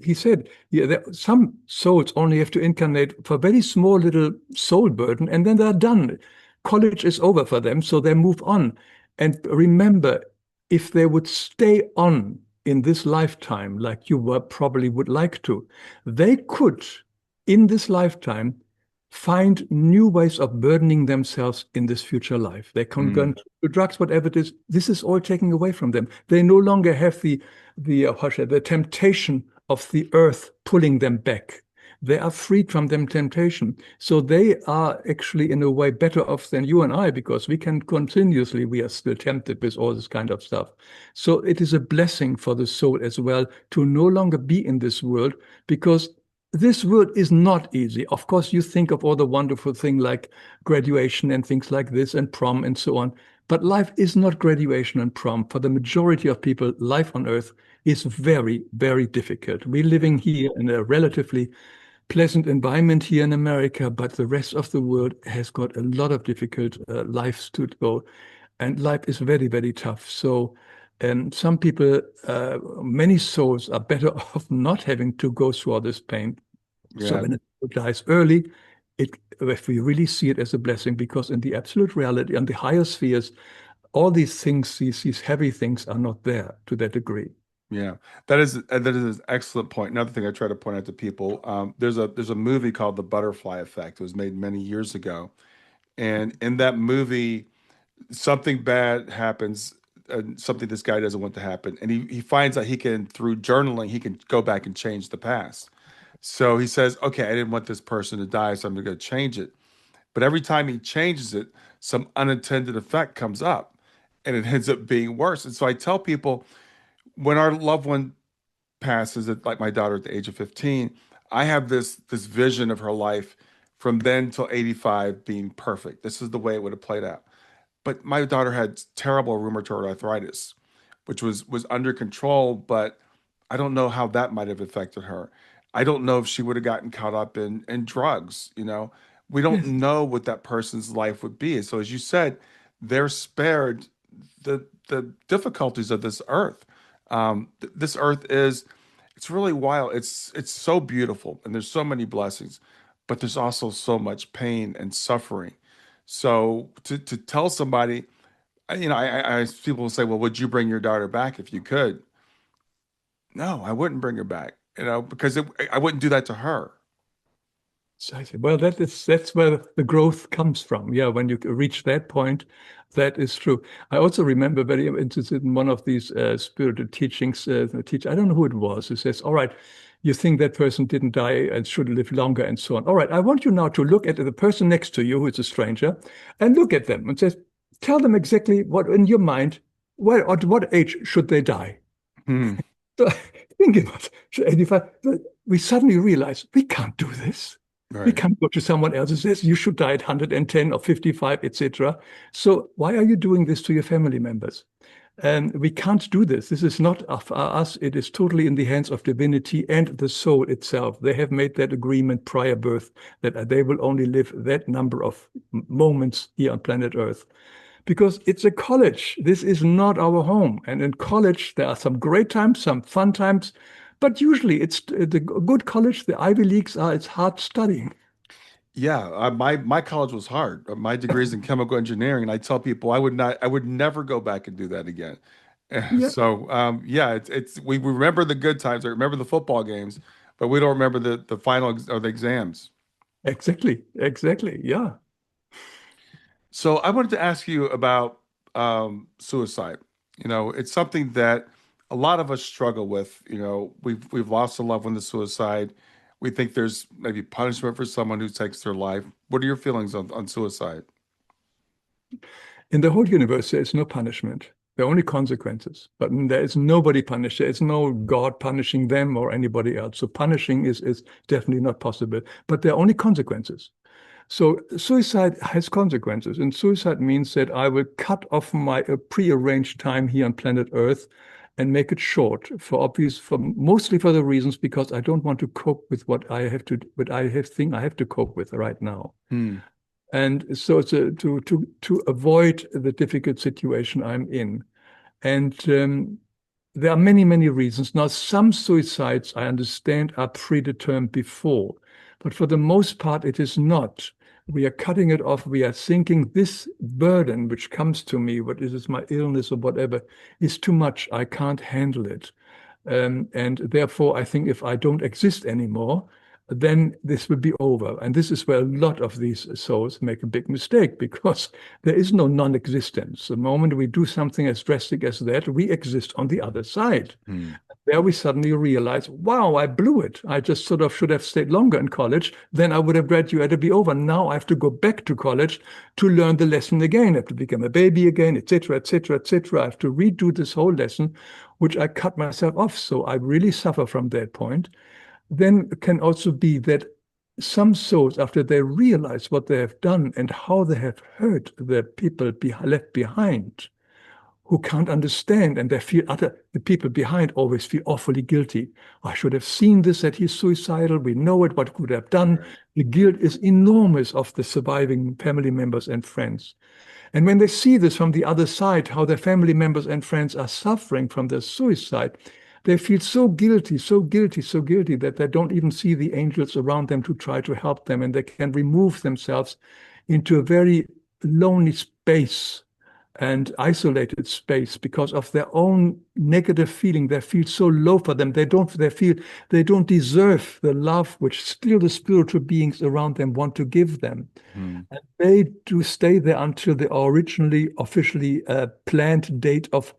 he said, yeah, some souls only have to incarnate for very small little soul burden, and then they're done. College is over for them, so they move on. And remember, if they would stay on in this lifetime, like you probably would like to, they could, in this lifetime, find new ways of burdening themselves in this future life. They can go Mm, into drugs, whatever it is. This is all taken away from them. They no longer have the temptation of the earth pulling them back. they are freed from them temptation. So they are actually in a way better off than you and I, because we can continuously, we are still tempted with all this kind of stuff. So it is a blessing for the soul as well to no longer be in this world, because this world is not easy. Of course, you think of all the wonderful things like graduation and things like this and prom and so on. But life is not graduation and prom. For the majority of people, life on earth is very, very difficult. We're living here in a relatively pleasant environment here in America, but the rest of the world has got a lot of difficult lives to go. And life is very, very tough. So, some people, many souls are better off not having to go through all this pain. So Yeah. when it dies early, if we really see it as a blessing, because in the absolute reality, on the higher spheres, all these things, these heavy things are not there to that degree. Yeah, that is an excellent point. Another thing I try to point out to people, there's a movie called The Butterfly Effect. It was made many years ago, and in that movie, something bad happens, something this guy doesn't want to happen, and he finds out he can, through journaling, he can go back and change the past. So he says, "Okay, I didn't want this person to die, so I'm going to change it." But every time he changes it, some unintended effect comes up, and it ends up being worse. And so I tell people, when our loved one passes, at like my daughter at the age of 15, I have this vision of her life from then till 85 being perfect. This is the way it would have played out. But my daughter had terrible rheumatoid arthritis, which was under control, but I don't know how that might have affected her. I don't know if she would have gotten caught up in drugs, you know. We don't Yes. know what that person's life would be. So as you said, they're spared the difficulties of this earth. This earth is, it's really wild. It's so beautiful and there's so many blessings, but there's also so much pain and suffering. So to tell somebody, people will say, well, would you bring your daughter back if you could? No, I wouldn't bring her back, because I wouldn't do that to her. So I said, well, that's where the growth comes from. Yeah, when you reach that point, that is true. I also remember very interested in one of these spiritual teachings. The teacher, I don't know who it was, who says, "All right, you think that person didn't die and should live longer, and so on. All right, I want you now to look at the person next to you, who is a stranger, and look at them and says, tell them exactly what in your mind, at what age should they die?" Hmm. So think about it, 85. We suddenly realize we can't do this. We Right. can't go to someone else and says you should die at 110 or 55, etc. So why are you doing this to your family members? And we can't do this. This is not for us. It is totally in the hands of divinity and the soul itself. They have made that agreement prior birth that they will only live that number of moments here on planet Earth, because it's a college. This is not our home. And in college, there are some great times, some fun times, but usually it's the good college, the Ivy Leagues are, it's hard studying. Yeah, my college was hard. My degree is in chemical engineering, and I tell people I would never go back and do that again. Yeah, So yeah, we remember the good times. I remember the football games, but we don't remember the final or the exams. exactly. Exactly. Yeah. So I wanted to ask you about suicide. It's something that a lot of us struggle with. We've lost a loved one to suicide. We think there's maybe punishment for someone who takes their life. What are your feelings on suicide? In the whole universe, there is no punishment. There are only consequences. But there is nobody punished. There is no God punishing them or anybody else. So punishing is definitely not possible. But there are only consequences. So suicide has consequences. And suicide means that I will cut off my prearranged time here on planet Earth and make it short for mostly for the reasons because I don't want to cope with what I have think I have to cope with right now. Hmm. And so to avoid the difficult situation I'm in. And there are many, many reasons. Now, some suicides, I understand, are predetermined before, but for the most part, it is not. We are cutting it off. We are thinking this burden which comes to me, what is it, my illness or whatever, is too much. I can't handle it. And therefore, I think if I don't exist anymore, then this will be over. And this is where a lot of these souls make a big mistake because there is no non-existence. The moment we do something as drastic as that, we exist on the other side. Hmm. There we suddenly realize, wow, I blew it. I just sort of should have stayed longer in college. Then I would have graduated, be over. Now I have to go back to college to learn the lesson again. I have to become a baby again, etc., etc., etc. I have to redo this whole lesson, which I cut myself off. So I really suffer from that point. Then it can also be that some souls, after they realize what they have done and how they have hurt the people left behind, who can't understand, and the people behind always feel awfully guilty. I should have seen this, that he's suicidal. We know it, what could have done. Right. The guilt is enormous of the surviving family members and friends. And when they see this from the other side, how their family members and friends are suffering from their suicide, they feel so guilty, so guilty, so guilty that they don't even see the angels around them to try to help them. And they can remove themselves into a very lonely space and isolated space because of their own negative feeling. They feel so low for them. They feel they don't deserve the love which still the spiritual beings around them want to give them. Hmm. And they do stay there until the originally officially planned date of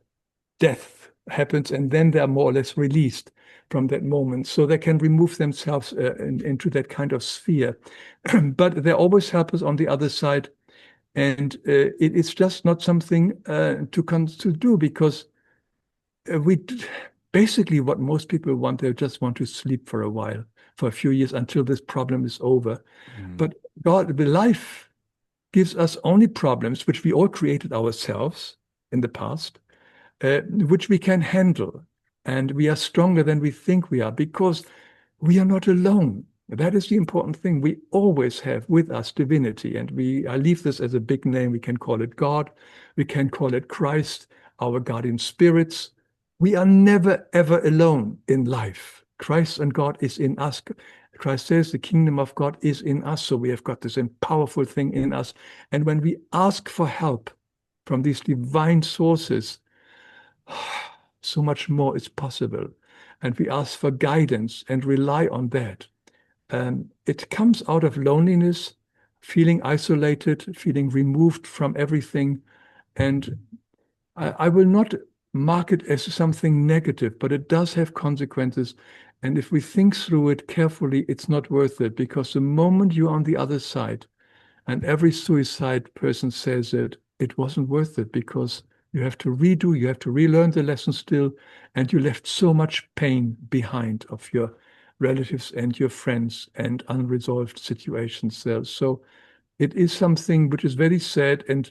death happens, and then they are more or less released from that moment. So they can remove themselves into that kind of sphere. But they always help us on the other side. And it's just not something to do because we basically what most people want, they just want to sleep for a while, for a few years until this problem is over. Hmm. But God, the life gives us only problems which we all created ourselves in the past, which we can handle. And we are stronger than we think we are because we are not alone. That is the important thing. We always have with us divinity. And I leave this as a big name. We can call it God. We can call it Christ, our guardian spirits. We are never, ever alone in life. Christ and God is in us. Christ says the kingdom of God is in us. So we have got this powerful thing in us. And when we ask for help from these divine sources, so much more is possible. And we ask for guidance and rely on that. It comes out of loneliness, feeling isolated, feeling removed from everything. And I will not mark it as something negative, but it does have consequences. And if we think through it carefully, it's not worth it because the moment you're on the other side, and every suicide person says it wasn't worth it because you have to redo, you have to relearn the lesson still, and you left so much pain behind of your relatives and your friends and unresolved situations there. So it is something which is very sad. And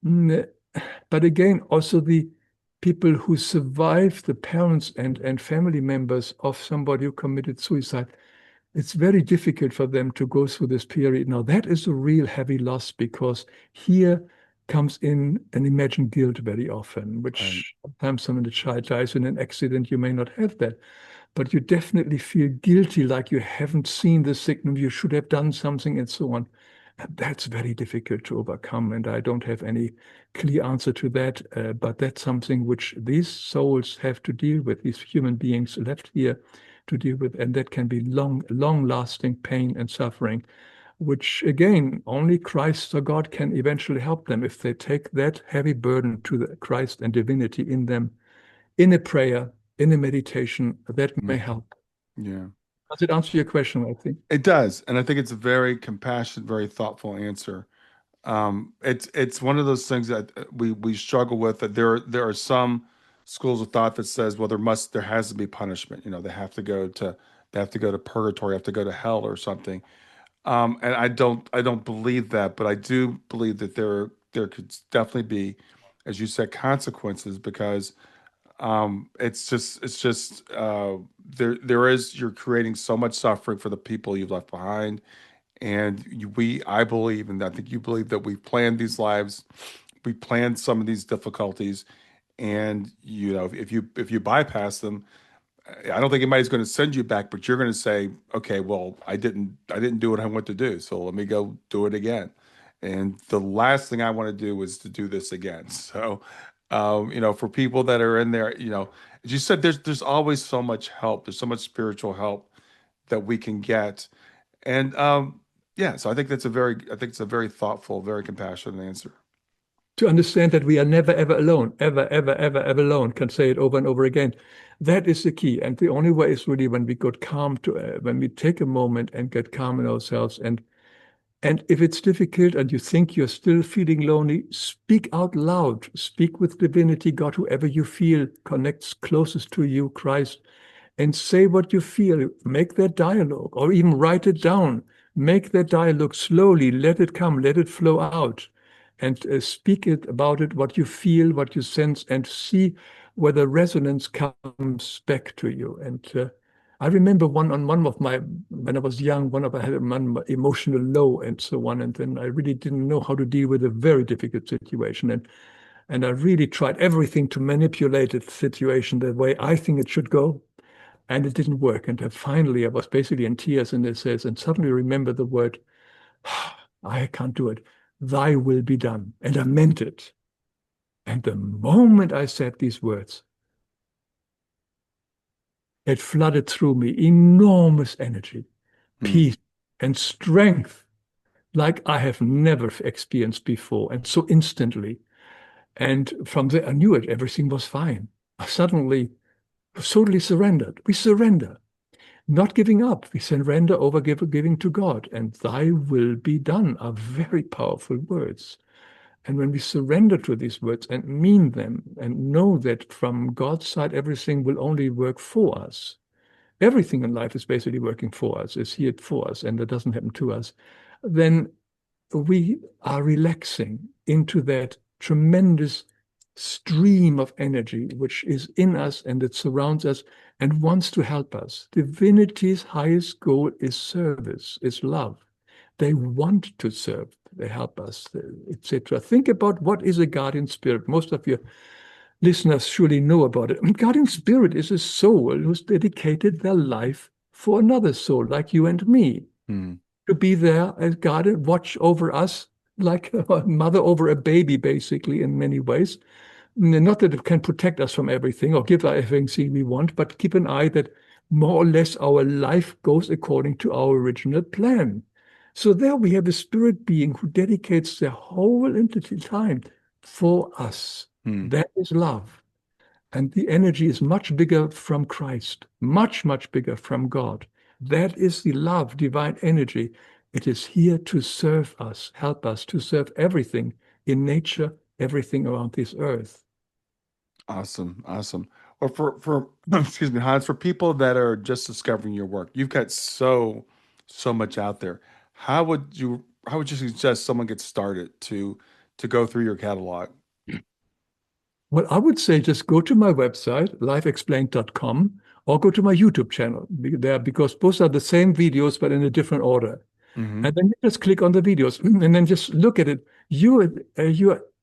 mm, but again, also the people who survive, the parents and family members of somebody who committed suicide, it's very difficult for them to go through this period. Now, that is a real heavy loss because here comes in an imagined guilt very often, Right. which sometimes when the child dies in an accident, you may not have that. But you definitely feel guilty, like you haven't seen the signal, you should have done something, and so on. And that's very difficult to overcome. And I don't have any clear answer to that. But that's something which these souls have to deal with, these human beings left here to deal with. And that can be long lasting pain and suffering, which again, only Christ or God can eventually help them if they take that heavy burden to the Christ and divinity in them, in a prayer, in a meditation, that may Hmm. help. Yeah. Does it answer your question, I think? It does, and I think it's a very compassionate, very thoughtful answer. It's one of those things that we struggle with. That there are some schools of thought that says, well, there has to be punishment. You know, they have to go to purgatory, have to go to hell or something. And I don't believe that, but I do believe that there could definitely be, as you said, consequences because it's just there is you're creating so much suffering for the people you've left behind, and I believe, and I think you believe that we've planned these lives, we planned some of these difficulties, and you know if you bypass them, I don't think anybody's going to send you back, but you're going to say, okay, well, I didn't do what I want to do, so let me go do it again. And the last thing I want to do is to do this again. So, you know, for people that are in there, you know, as you said, there's always so much help. There's so much spiritual help that we can get. And yeah, so I think it's a very thoughtful, very compassionate answer. To understand that we are never, ever alone, ever, ever, ever, ever alone, can say it over and over again. That is the key. And the only way is really when we get calm when we take a moment and get calm in ourselves. And if it's difficult and you think you're still feeling lonely, speak out loud. Speak with divinity, God, whoever you feel connects closest to you, Christ, and say what you feel. Make that dialogue or even write it down. Make that dialogue slowly. Let it come. Let it flow out. And speak it about it, what you feel, what you sense, and see whether resonance comes back to you. And I remember one of my, when I was young, I had an emotional low and so on. And then I really didn't know how to deal with a very difficult situation. And I really tried everything to manipulate the situation the way I think it should go. And it didn't work. And finally, I was basically in tears. And it says, and suddenly remember the word, I can't do it. Thy will be done. And I meant it. And the moment I said these words, it flooded through me enormous energy, Hmm. peace, and strength like I have never experienced before. And so instantly. And from there, I knew it. Everything was fine. I suddenly totally surrendered. We surrender, not giving up. We surrender over giving to God. And thy will be done are very powerful words. And when we surrender to these words and mean them and know that from God's side, everything will only work for us. Everything in life is basically working for us, is here for us, and that doesn't happen to us. Then we are relaxing into that tremendous stream of energy which is in us and that surrounds us and wants to help us. Divinity's highest goal is service, is love. They want to serve, they help us, etc. Think about what is a guardian spirit. Most of your listeners surely know about it. A guardian spirit is a soul who's dedicated their life for another soul, like you and me, Hmm. to be there as guardian, watch over us, like a mother over a baby, basically, in many ways. Not that it can protect us from everything or give us everything we want, but keep an eye that more or less our life goes according to our original plan. So there we have a spirit being who dedicates their whole entity time for us. Hmm. That is love. And the energy is much bigger from Christ, much, much bigger from God. That is the love, divine energy. It is here to serve us, help us to serve everything in nature, everything around this earth. Awesome, awesome. Or for excuse me, Hans, for people that are just discovering your work, you've got so much out there. How would you suggest someone get started to go through your catalog? Well, I would say just go to my website, lifeexplained.com, or go to my YouTube channel there because both are the same videos but in a different order. Hmm. And then you just click on the videos and then just look at it. Your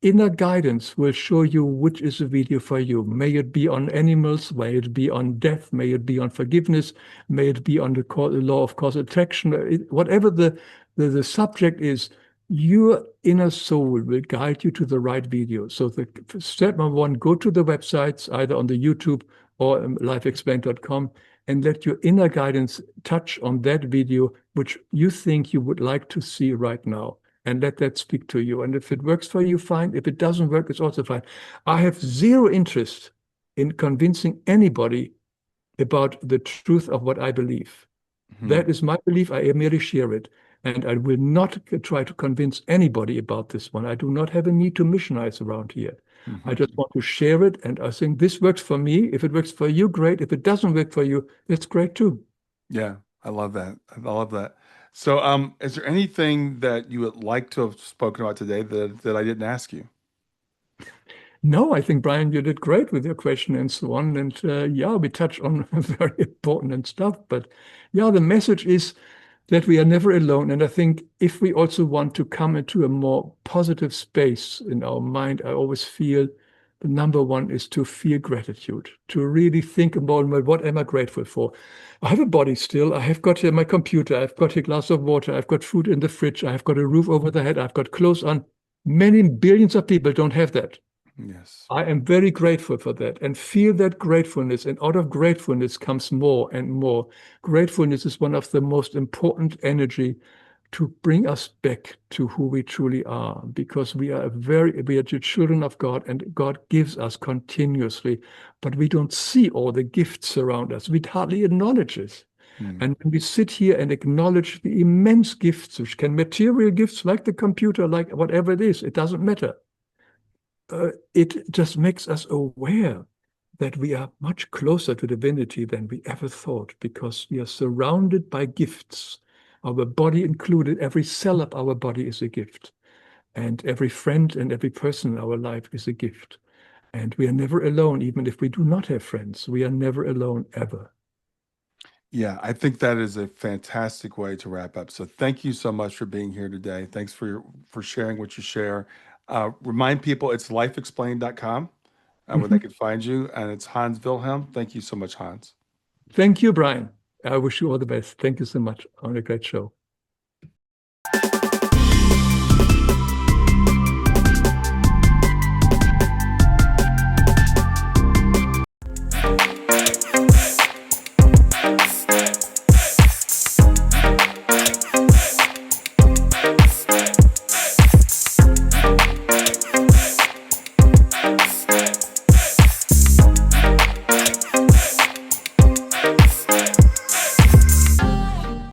inner guidance will show you which is the video for you. May it be on animals, may it be on death, may it be on forgiveness, may it be on the law of cause attraction, whatever the subject is, your inner soul will guide you to the right video. So the step number one, go to the websites, either on the YouTube or lifeexplained.com, and let your inner guidance touch on that video which you think you would like to see right now, and let that speak to you. And if it works for you, fine. If it doesn't work, it's also fine. I have zero interest in convincing anybody about the truth of what I believe. Hmm. That is my belief. I merely share it. And I will not try to convince anybody about this one. I do not have a need to missionize around here. I just Hmm. want to share it. And I think this works for me. If it works for you, great. If it doesn't work for you, it's great too. Yeah, I love that. I love that. So, is there anything that you would like to have spoken about today that I didn't ask you? No, I think, Brian, you did great with your question and so on. And yeah, we touched on very important and stuff. But yeah, the message is that we are never alone. And I think if we also want to come into a more positive space in our mind, I always feel the number one is to feel gratitude, to really think about, well, what am I grateful for? I have a body still. I have got here my computer. I've got a glass of water. I've got food in the fridge. I've got a roof over the head. I've got clothes on. Many billions of people don't have that. Yes. I am very grateful for that and feel that gratefulness. And out of gratefulness comes more and more. Gratefulness is one of the most important energy to bring us back to who we truly are, because we are the children of God, and God gives us continuously, but we don't see all the gifts around us. We hardly acknowledge it. Mm. And when we sit here and acknowledge the immense gifts, which can material gifts like the computer, like whatever it is, it doesn't matter. It just makes us aware that we are much closer to divinity than we ever thought, because we are surrounded by gifts, our body included. Every cell of our body is a gift, and every friend and every person in our life is a gift. And we are never alone, even if we do not have friends. We are never alone ever. Yeah, I think that is a fantastic way to wrap up. So thank you so much for being here today. Thanks for sharing what you share. Remind people it's lifeexplained.com where they Mhm. can find you, and it's Hans Wilhelm. Thank you so much, Hans. Thank you, Brian. I wish you all the best. Thank you so much on a great show.